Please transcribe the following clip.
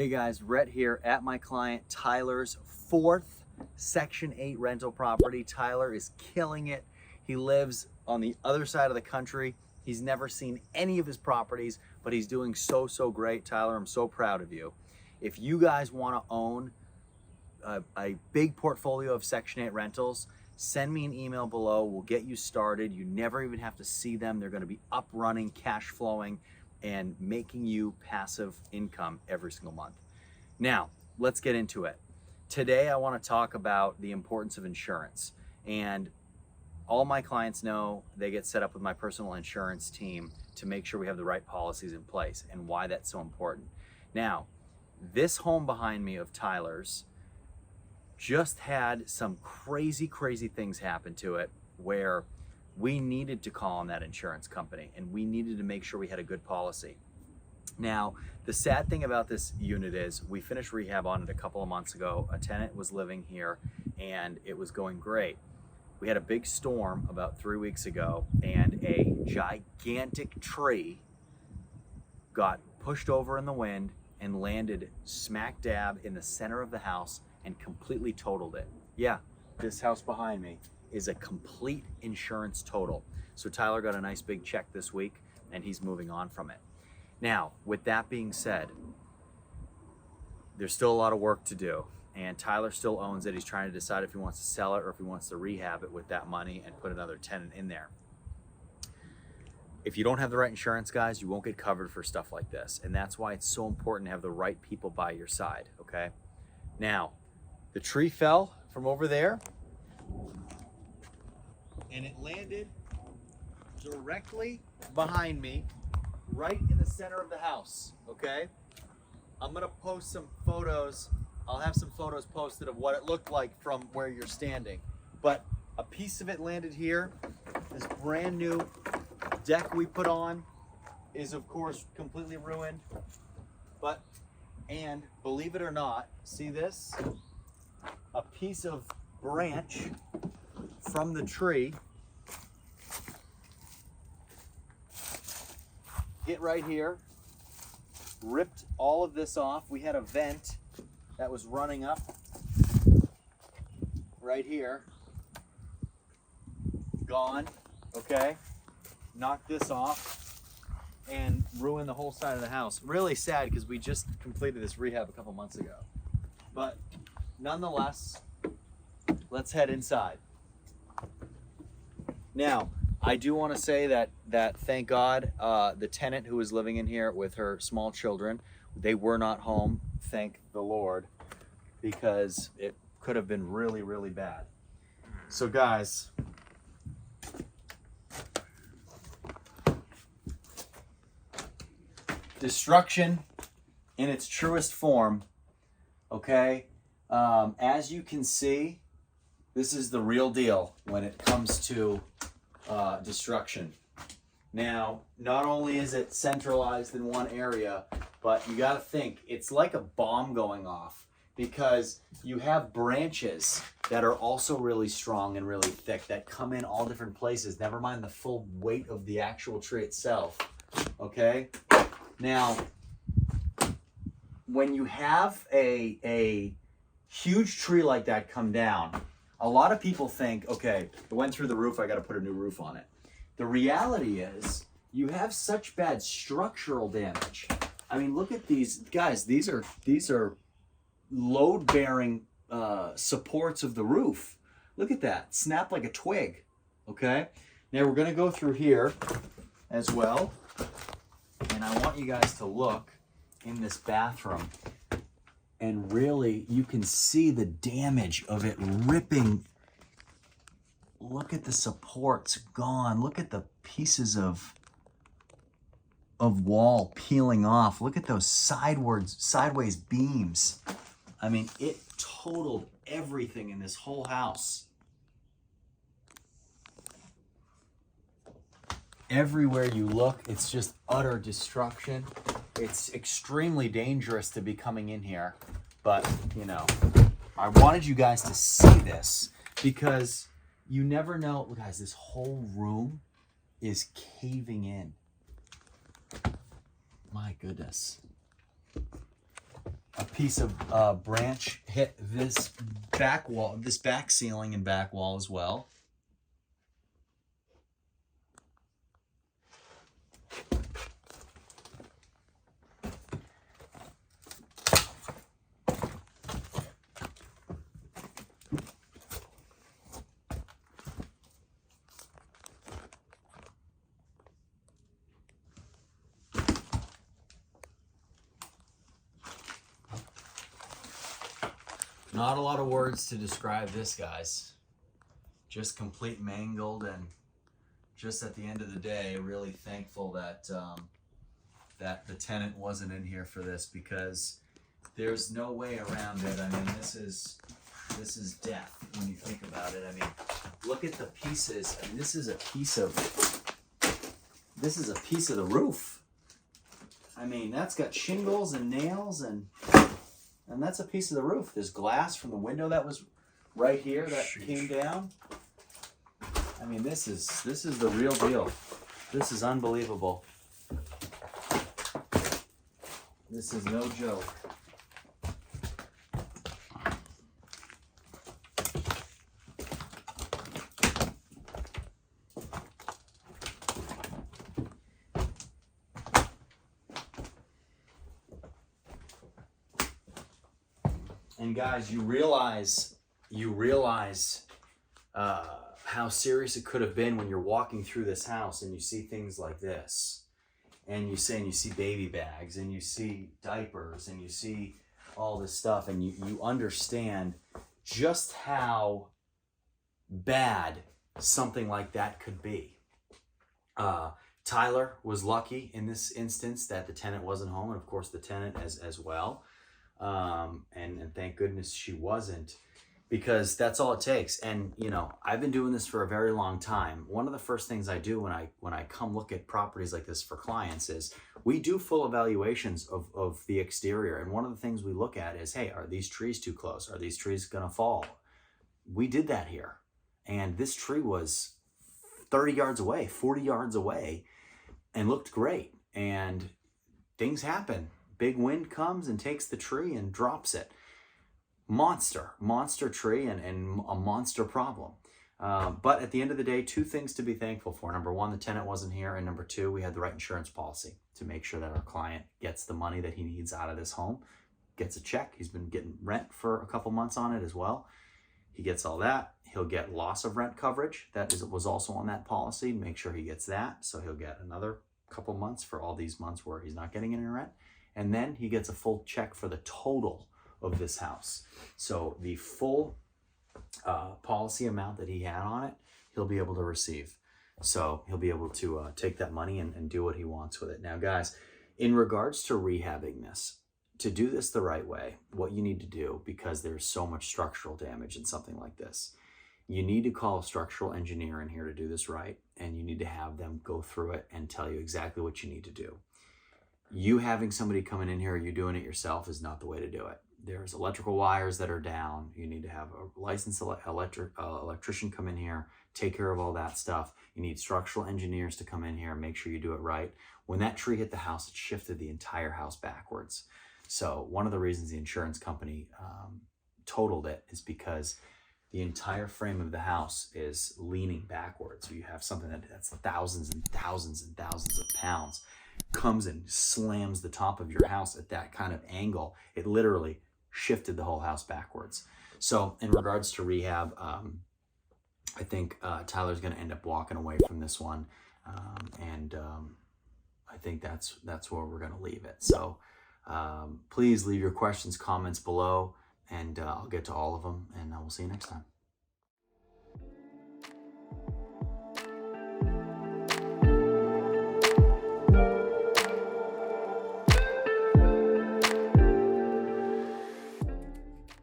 Hey guys, Rhett here at my client Tyler's fourth Section 8 rental property. Tyler is killing it. He lives on the other side of the country. He's never seen any of his properties, but he's doing so great. Tyler, I'm so proud of you. If you guys want to own a big portfolio of Section 8 rentals, send me an email below. We'll get you started. You never even have to see them. They're going to be up running, cash flowing, and making you passive income every single month. Now, let's get into it. Today, I want to talk about the importance of insurance. And all my clients know they get set up with my personal insurance team to make sure we have the right policies in place and why that's so important. Now, this home behind me of Tyler's just had some crazy things happen to it where we needed to call on that insurance company and we needed to make sure we had a good policy. Now, the sad thing about this unit is we finished rehab on it a couple of months ago. A tenant was living here and it was going great. We had a big storm about 3 weeks ago and a gigantic tree got pushed over in the wind and landed smack dab in the center of the house and completely totaled it. Yeah, this house behind me is a complete insurance total. So Tyler got a nice big check this week and he's moving on from it. Now, with that being said, there's still a lot of work to do and Tyler still owns it. He's trying to decide if he wants to sell it or if he wants to rehab it with that money and put another tenant in there. If you don't have the right insurance, guys, you won't get covered for stuff like this. And that's why it's so important to have the right people by your side, okay? Now, the tree fell from over there and it landed directly behind me, right in the center of the house, okay? I'm gonna post some photos. I'll have some photos posted of what it looked like from where you're standing. But a piece of it landed here. This brand new deck we put on is of course completely ruined. And believe it or not, see this? A piece of branch from the tree hit right here, ripped all of this off. We had a vent that was running up right here, gone, okay? Knocked this off and ruined the whole side of the house. Really sad because we just completed this rehab a couple months ago. But nonetheless, let's head inside. Now, I do want to say that thank God, the tenant who was living in here with her small children, they were not home, thank the Lord, because it could have been really bad. So guys, destruction in its truest form, okay? As you can see, this is the real deal when it comes to destruction. Now, not only is it centralized in one area, but you got to think it's like a bomb going off because you have branches that are also really strong and really thick that come in all different places, never mind the full weight of the actual tree itself, okay? Now, when you have a huge tree like that come down, a lot of people think, okay, it went through the roof, I got to put a new roof on it. The reality is you have such bad structural damage. I mean, look at these guys. These are load-bearing supports of the roof. Look at that, snap like a twig. Okay. Now we're gonna go through here as well, and I want you guys to look in this bathroom. And really, you can see the damage of it ripping. Look at the supports gone. Look at the pieces of wall peeling off. Look at those sideways beams. I mean, it totaled everything in this whole house. Everywhere you look, it's just utter destruction. It's extremely dangerous to be coming in here, but you know, I wanted you guys to see this because you never know. Look, guys, this whole room is caving in. My goodness. a piece of branch hit this back wall, this back ceiling and back wall as well. Not a lot of words to describe this, guys. Just complete mangled, and just at the end of the day, really thankful that that the tenant wasn't in here for this, because there's no way around it. I mean, this is death when you think about it. I mean, look at the pieces. I mean, this is a piece of the roof. I mean, that's got shingles and nails, and that's a piece of the roof. There's glass from the window that was right here that came down. I mean, this is the real deal. This is unbelievable. This is no joke. And guys, you realize how serious it could have been when you're walking through this house and you see things like this, and you see baby bags, and you see diapers, and you see all this stuff, and you understand just how bad something like that could be. Tyler was lucky in this instance that the tenant wasn't home, and of course the tenant as well. And thank goodness she wasn't, because that's all it takes. And you know, I've been doing this for a very long time. One of the first things I do when I come look at properties like this for clients is we do full evaluations of the exterior. And one of the things we look at is, hey, are these trees too close? Are these trees gonna fall? We did that here. And this tree was 30 yards away, 40 yards away, and looked great. And things happen. Big wind comes and takes the tree and drops it. Monster tree, and a monster problem. But at the end of the day, two things to be thankful for. Number one, the tenant wasn't here. And number two, we had the right insurance policy to make sure that our client gets the money that he needs out of this home, gets a check. He's been getting rent for a couple months on it as well. He gets all that. He'll get loss of rent coverage. That was also on that policy. Make sure he gets that. So he'll get another couple months for all these months where he's not getting any rent. And then he gets a full check for the total of this house. So the full policy amount that he had on it, he'll be able to receive. So he'll be able to take that money and do what he wants with it. Now, guys, in regards to rehabbing this, to do this the right way, what you need to do, because there's so much structural damage in something like this, you need to call a structural engineer in here to do this right, and you need to have them go through it and tell you exactly what you need to do. You having somebody coming in here, you doing it yourself, is not the way to do it. There's electrical wires that are down. You need to have a licensed electrician come in here, take care of all that stuff. You need structural engineers to come in here and make sure you do it right. When that tree hit the house, it shifted the entire house backwards. So one of the reasons the insurance company totaled it is because the entire frame of the house is leaning backwards. So you have something that's thousands and thousands and thousands of pounds, comes and slams the top of your house at that kind of angle. It literally shifted the whole house backwards. So in regards to rehab, I think Tyler's going to end up walking away from this one, and I think that's where we're going to leave it. So please leave your questions, comments below, and I'll get to all of them, and we'll see you next time.